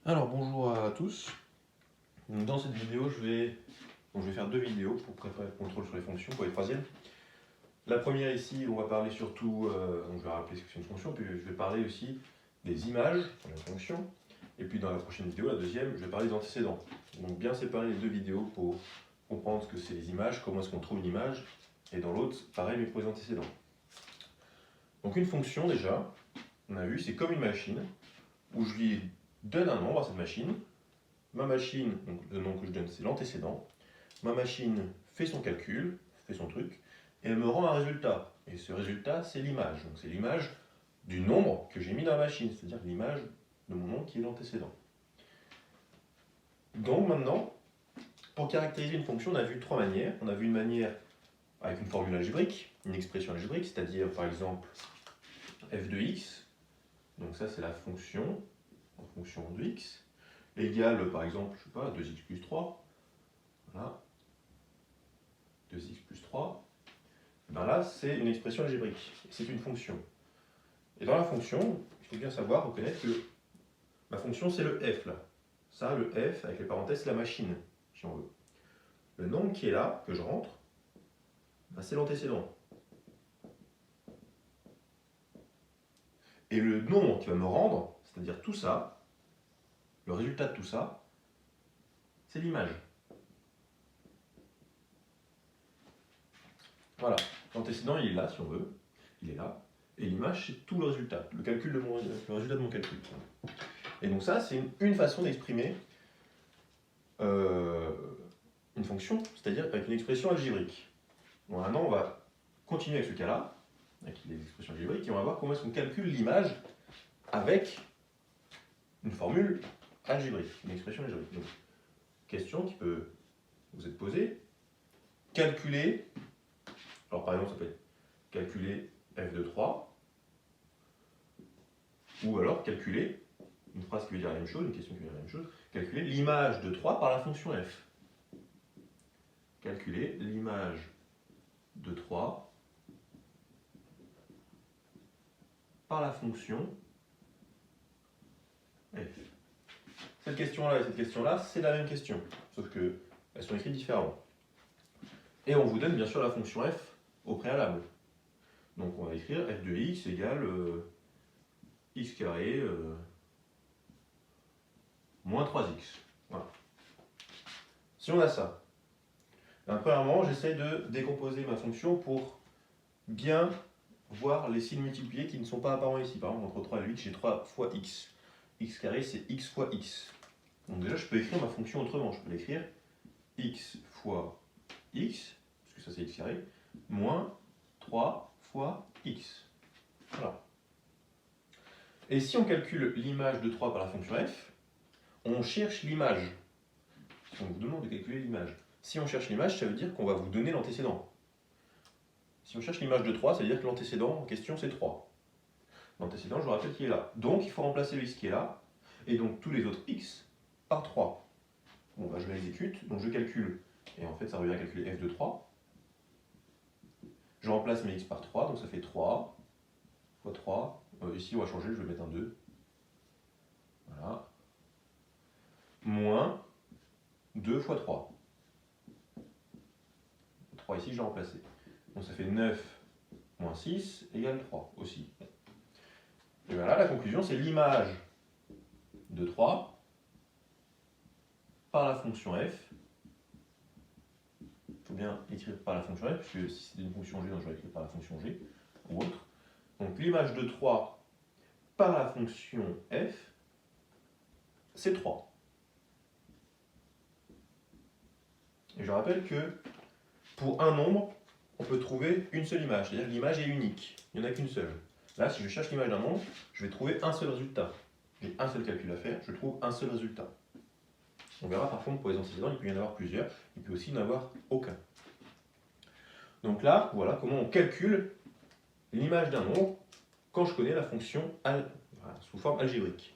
Alors bonjour à tous. Donc, dans cette vidéo, je vais faire deux vidéos pour préparer le contrôle sur les fonctions pour les troisièmes. La première ici, on va parler surtout, donc je vais rappeler ce que c'est une fonction, puis je vais parler aussi des images dans les fonctions. Et puis dans la prochaine vidéo, la deuxième, je vais parler des antécédents. Donc bien séparer les deux vidéos pour comprendre ce que c'est les images, comment est-ce qu'on trouve une image, et dans l'autre, pareil mais pour les antécédents. Donc une fonction déjà, on a vu, c'est comme une machine, où je lui donne un nombre à cette machine. Ma machine, donc le nom que je donne, c'est l'antécédent. Ma machine fait son calcul, fait son truc, et elle me rend un résultat. Et ce résultat, c'est l'image. Donc c'est l'image du nombre que j'ai mis dans la machine, c'est-à-dire l'image de mon nom qui est l'antécédent. Donc maintenant, pour caractériser une fonction, on a vu trois manières. On a vu une manière avec une formule algébrique, une expression algébrique, c'est-à-dire par exemple f de x. Donc ça, c'est la fonction, en fonction de x. Égale, par exemple, je sais pas, 2x plus 3. Voilà. 2x plus 3. Et bien là, c'est une expression algébrique. C'est une fonction. Et dans la fonction, il faut bien savoir, reconnaître que ma fonction, c'est le f, là. Ça, le f, avec les parenthèses, c'est la machine, si on veut. Le nombre qui est là, que je rentre, ben, c'est l'antécédent. Et le nombre qui va me rendre, c'est-à-dire tout ça, le résultat de tout ça, c'est l'image. Voilà, l'antécédent il est là si on veut, il est là, et l'image c'est tout le résultat, le résultat de mon calcul. Et donc ça c'est une façon d'exprimer une fonction, c'est-à-dire avec une expression algébrique. Bon, maintenant on va continuer avec ce cas-là, avec les expressions algébriques, et on va voir comment est-ce qu'on calcule l'image avec une formule algébrique, une expression algébrique. Donc, question qui peut vous être posée, calculer, alors par exemple ça peut être calculer f de 3, ou alors calculer, une phrase qui veut dire la même chose, une question qui veut dire la même chose, calculer l'image de 3 par la fonction f. Calculer l'image de 3 par la fonction f. Cette question-là et cette question-là, c'est la même question, sauf qu'elles sont écrites différemment. Et on vous donne bien sûr la fonction f au préalable. Donc on va écrire f de x égale x carré moins 3x. Voilà. Si on a ça, premièrement, j'essaie de décomposer ma fonction pour bien voir les signes multipliés qui ne sont pas apparents ici. Par exemple, entre 3 et 8, j'ai 3 fois x. X carré, c'est x fois x. Donc déjà, je peux écrire ma fonction autrement. Je peux l'écrire x fois x, parce que ça c'est x carré, moins 3 fois x. Voilà. Et si on calcule l'image de 3 par la fonction f, on cherche l'image. On vous demande de calculer l'image. Si on cherche l'image, ça veut dire qu'on va vous donner l'antécédent. Si on cherche l'image de 3, ça veut dire que l'antécédent en question c'est 3. L'antécédent, je vous rappelle qu'il est là. Donc il faut remplacer le x qui est là, et donc tous les autres x par 3. Bon, bah, je l'exécute, donc je calcule, et en fait ça revient à calculer f de 3. Je remplace mes x par 3, donc ça fait 3 fois 3. Ici on va changer, je vais mettre un 2. Voilà. Moins 2 fois 3. 3 ici, je l'ai remplacé. Donc ça fait 9 moins 6 égale 3 aussi. Et voilà, la conclusion, c'est l'image de 3 par la fonction f. Il faut bien écrire par la fonction f, puisque si c'est une fonction g, donc je vais écrire par la fonction g ou autre. Donc l'image de 3 par la fonction f, c'est 3. Et je rappelle que pour un nombre, on peut trouver une seule image, c'est-à-dire que l'image est unique, il n'y en a qu'une seule. Là, si je cherche l'image d'un nombre, je vais trouver un seul résultat. J'ai un seul calcul à faire, je trouve un seul résultat. On verra par contre pour les antécédents, il peut y en avoir plusieurs, il peut aussi n'y en avoir aucun. Donc là, voilà comment on calcule l'image d'un nombre quand je connais la fonction sous forme algébrique.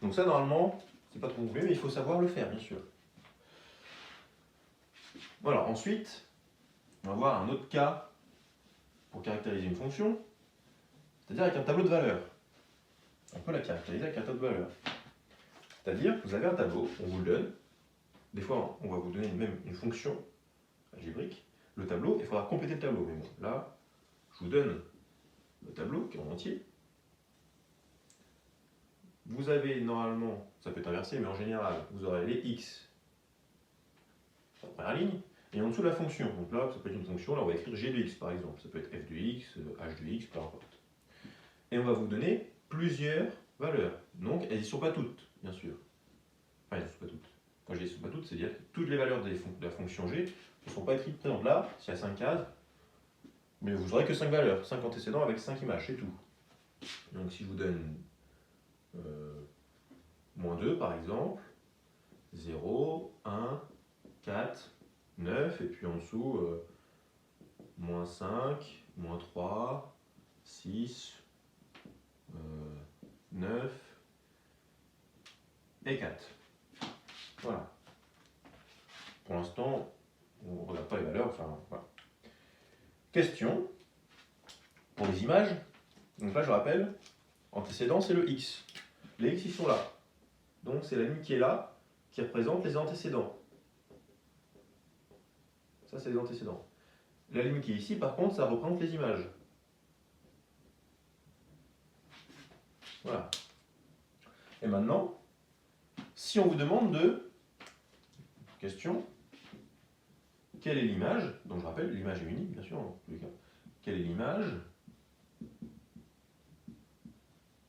Donc ça, normalement, c'est pas trop compliqué, mais il faut savoir le faire, bien sûr. Voilà, ensuite, on va voir un autre cas pour caractériser une fonction, c'est-à-dire avec un tableau de valeurs. On peut la caractériser avec un tableau de valeurs. C'est-à-dire que vous avez un tableau, on vous le donne. Des fois, on va vous donner même une fonction algébrique. Le tableau, il faudra compléter le tableau. Mais bon, là, je vous donne le tableau qui est en entier. Vous avez normalement, ça peut être inversé, mais en général, vous aurez les x sur la première ligne, et en dessous la fonction. Donc là, ça peut être une fonction, là on va écrire g de x par exemple. Ça peut être f de x, h de x, peu importe. Et on va vous donner plusieurs valeurs. Donc elles n'y sont pas toutes, bien sûr. Enfin, elles ne sont pas toutes. Quand je dis elles ne sont pas toutes, c'est-à-dire que toutes les valeurs de la fonction g ne sont pas écrites présentes là, s'il y a 5 cases, mais vous n'aurez que 5 valeurs, 5 antécédents avec 5 images, c'est tout. Donc si je vous donne moins 2 par exemple, 0, 1, 4, 9, et puis en dessous, moins 5, moins 3, 6, 9 et 4. Voilà. Pour l'instant, on ne regarde pas les valeurs, enfin voilà. Question pour les images. Donc là, je rappelle, antécédent, c'est le x. Les x, ils sont là. Donc c'est la ligne qui est là, qui représente les antécédents. Ça, c'est les antécédents. La ligne qui est ici, par contre, ça représente les images. Voilà. Et maintenant, si on vous demande de... Question. Quelle est l'image? Donc je rappelle, l'image est unique, bien sûr, dans tous les cas. Quelle est l'image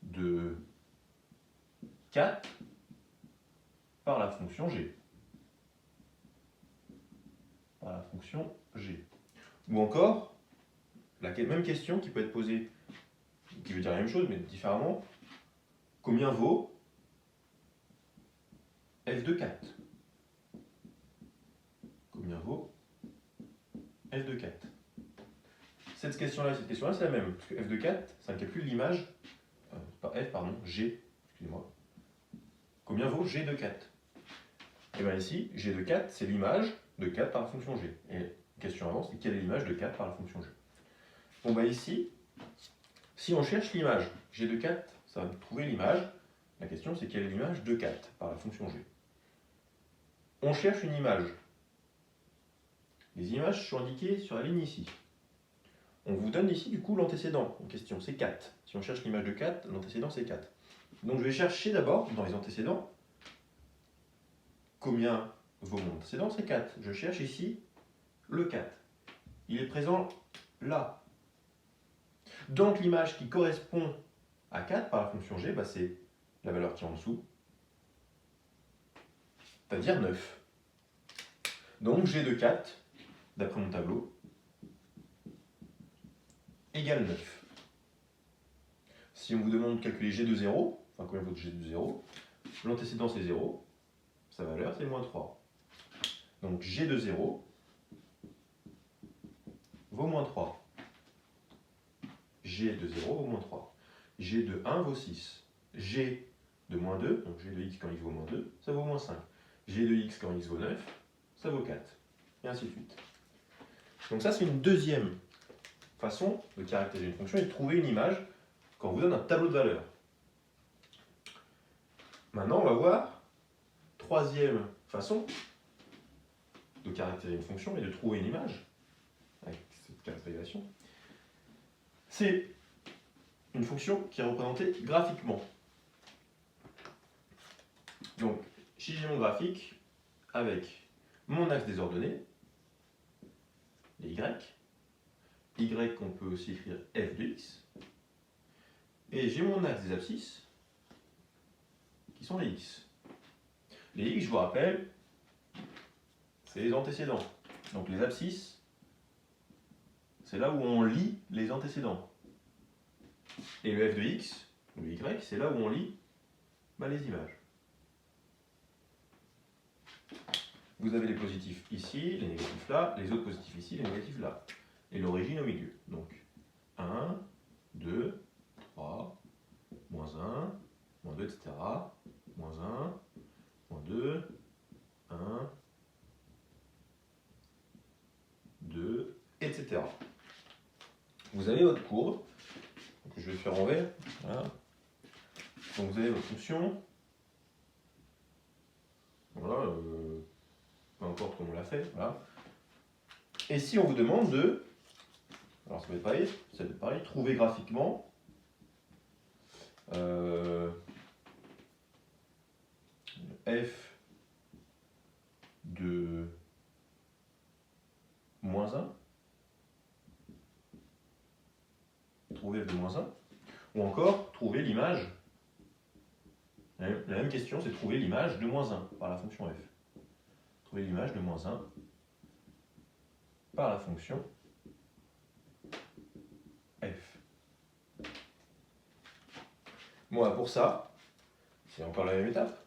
de 4 par la fonction g? Par la fonction g. Ou encore, la même question qui peut être posée, qui veut dire la même chose, mais différemment. Combien vaut f de 4? Combien vaut f de 4? Cette question-là et cette question-là, c'est la même. Parce que f de 4, ça calcule l'image, pas f, pardon, g, excusez-moi. Combien vaut g de 4? Et bien ici, g de 4, c'est l'image de 4 par la fonction g. Et la question avant, c'est quelle est l'image de 4 par la fonction g? Bon, bah ici, si on cherche l'image g de 4, ça va nous trouver l'image. La question, c'est quelle est l'image de 4 par la fonction g? On cherche une image. Les images sont indiquées sur la ligne ici. On vous donne ici du coup l'antécédent en question, c'est 4. Si on cherche l'image de 4, l'antécédent c'est 4. Donc je vais chercher d'abord dans les antécédents combien vaut mon antécédent, c'est 4. Je cherche ici le 4. Il est présent là. Donc l'image qui correspond à 4 par la fonction g, bah, c'est la valeur qui est en dessous, c'est-à-dire 9. Donc g de 4, d'après mon tableau, égale 9. Si on vous demande de calculer g de 0, enfin combien vaut g de 0, l'antécédent c'est 0, sa valeur c'est moins 3. Donc g de 0 vaut moins 3. G de 0 vaut moins 3. G de 1 vaut 6. G de moins 2, donc g de x quand x vaut moins 2, ça vaut moins 5. G de x quand x vaut 9, ça vaut 4. Et ainsi de suite. Donc ça c'est une deuxième façon de caractériser une fonction et de trouver une image quand on vous donne un tableau de valeurs. Maintenant on va voir troisième façon de caractériser une fonction et de trouver une image avec cette caractérisation. C'est une fonction qui est représentée graphiquement. Donc, si j'ai mon graphique avec mon axe des ordonnées, les y qu'on peut aussi écrire f de x, et j'ai mon axe des abscisses, qui sont les x. Les x, je vous rappelle, c'est les antécédents. Donc les abscisses, c'est là où on lit les antécédents. Et le f de x, ou le y, c'est là où on lit les images. Vous avez les positifs ici, les négatifs là, les autres positifs ici, les négatifs là. Et l'origine au milieu. Donc 1, 2, 3, moins 1, moins 2, etc. Moins 1, moins 2, 1, 2, etc. Vous avez votre courbe. Donc je vais le faire en vert. Voilà. Donc vous avez votre fonction Voilà, peu importe comment on l'a fait. Voilà. Et si on vous demande de, alors ça va être pareil, trouver graphiquement f de moins 1, trouver f de moins 1, ou encore trouver l'image. La même question, c'est trouver l'image de moins 1 par la fonction f. Trouver l'image de moins 1 par la fonction f. Bon, pour ça, c'est encore la même étape.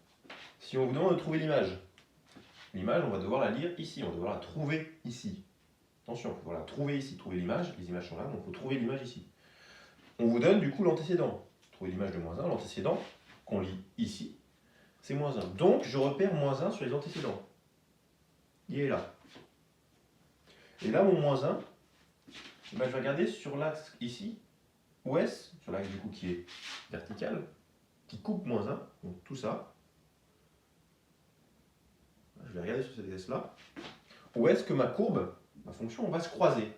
Si on vous demande de trouver l'image, on va devoir la lire ici, on va devoir la trouver ici. Attention, il faut devoir la trouver ici, trouver l'image, les images sont là, donc il faut trouver l'image ici. On vous donne du coup l'antécédent. Trouver l'image de moins 1, l'antécédent qu'on lit ici, c'est moins 1. Donc je repère moins 1 sur les antécédents. Il est là. Et là, mon moins 1, je vais regarder sur l'axe ici, où est-ce, sur l'axe du coup qui est vertical, qui coupe moins 1, donc tout ça. Je vais regarder sur cet axe-là. Où est-ce que ma courbe, ma fonction, va se croiser?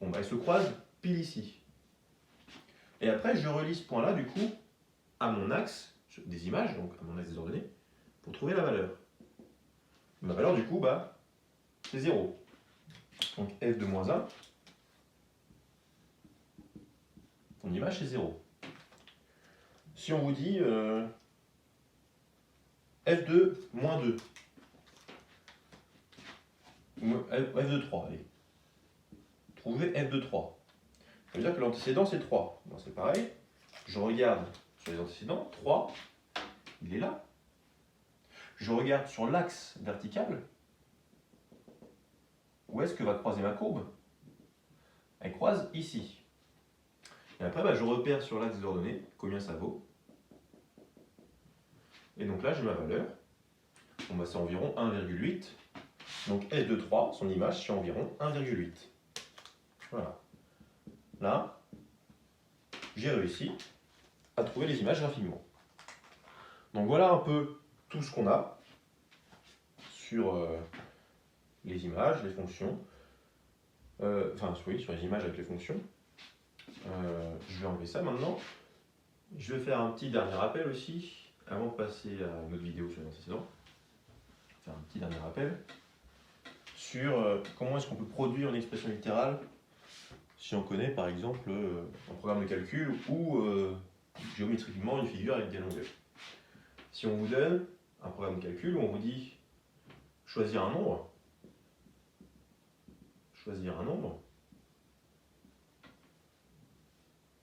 Bon, elle se croise pile ici. Et après, je relie ce point-là, du coup, à mon axe des images, donc à mon axe des ordonnées, pour trouver la valeur. Ma valeur, du coup, c'est 0. Donc f de moins 1, ton image, c'est 0. Si on vous dit f de moins 2, f de 3, allez. Trouvez f de 3. Ça veut dire que l'antécédent, c'est 3. Bon, c'est pareil. Je regarde sur les antécédents, 3, il est là. Je regarde sur l'axe vertical. Où est-ce que va croiser ma courbe? Elle croise ici. Et après, je repère sur l'axe des ordonnées combien ça vaut. Et donc là, j'ai ma valeur. Bon, c'est environ 1,8. Donc f de 3, son image, c'est environ 1,8. Voilà. Là, j'ai réussi à trouver les images graphiquement. Donc voilà un peu tout ce qu'on a sur les images, les fonctions. Sur les images avec les fonctions. Je vais enlever ça maintenant. Je vais faire un petit dernier rappel aussi, avant de passer à une autre vidéo sur les antécédents. Faire un petit dernier rappel sur comment est-ce qu'on peut produire une expression littérale si on connaît par exemple un programme de calcul ou géométriquement une figure avec des longueurs. Si on vous donne un programme de calcul où on vous dit choisir un nombre,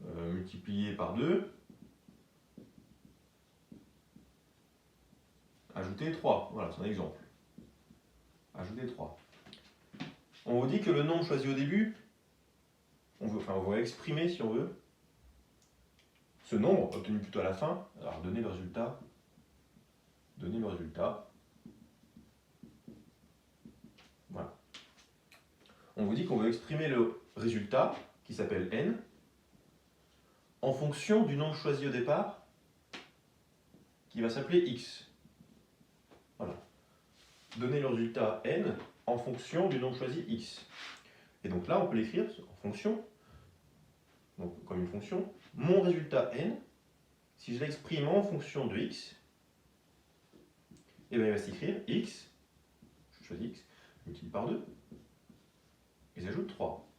multiplié par 2, ajouter 3, voilà, c'est un exemple. Ajouter 3. On vous dit que le nombre choisi au début, on va exprimer, si on veut, ce nombre obtenu plutôt à la fin. Alors, donner le résultat. Voilà. On vous dit qu'on veut exprimer le résultat, qui s'appelle n, en fonction du nombre choisi au départ, qui va s'appeler x. Voilà. Donner le résultat n en fonction du nombre choisi x. Et donc là, on peut l'écrire en fonction, donc comme une fonction, mon résultat n, si je l'exprime en fonction de x, et bien il va s'écrire x, je choisis x, multiplié par 2, et j'ajoute 3.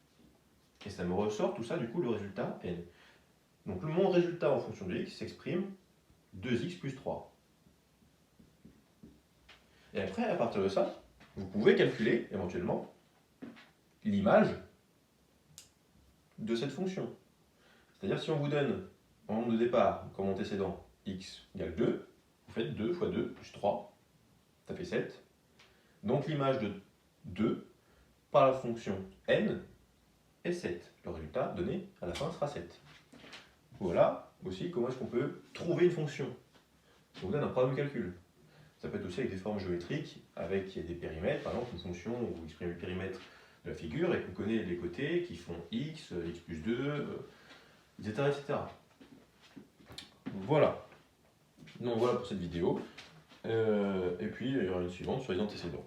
Et ça me ressort tout ça, du coup, le résultat n. Donc mon résultat en fonction de x s'exprime 2x plus 3. Et après, à partir de ça, vous pouvez calculer éventuellement l'image de cette fonction. C'est-à-dire si on vous donne en nombre de départ comme antécédent x égale 2, vous faites 2 fois 2 plus 3, ça fait 7. Donc l'image de 2 par la fonction n est 7. Le résultat donné à la fin sera 7. Voilà aussi comment est-ce qu'on peut trouver une fonction. On vous donne un programme de calcul. Ça peut être aussi avec des formes géométriques, avec des périmètres, par exemple une fonction où vous exprimez le périmètre de la figure et qu'on connaît les côtés qui font x, x plus 2, etc., etc. Voilà. Donc voilà pour cette vidéo. Et puis il y aura une suivante, soit les antécédents.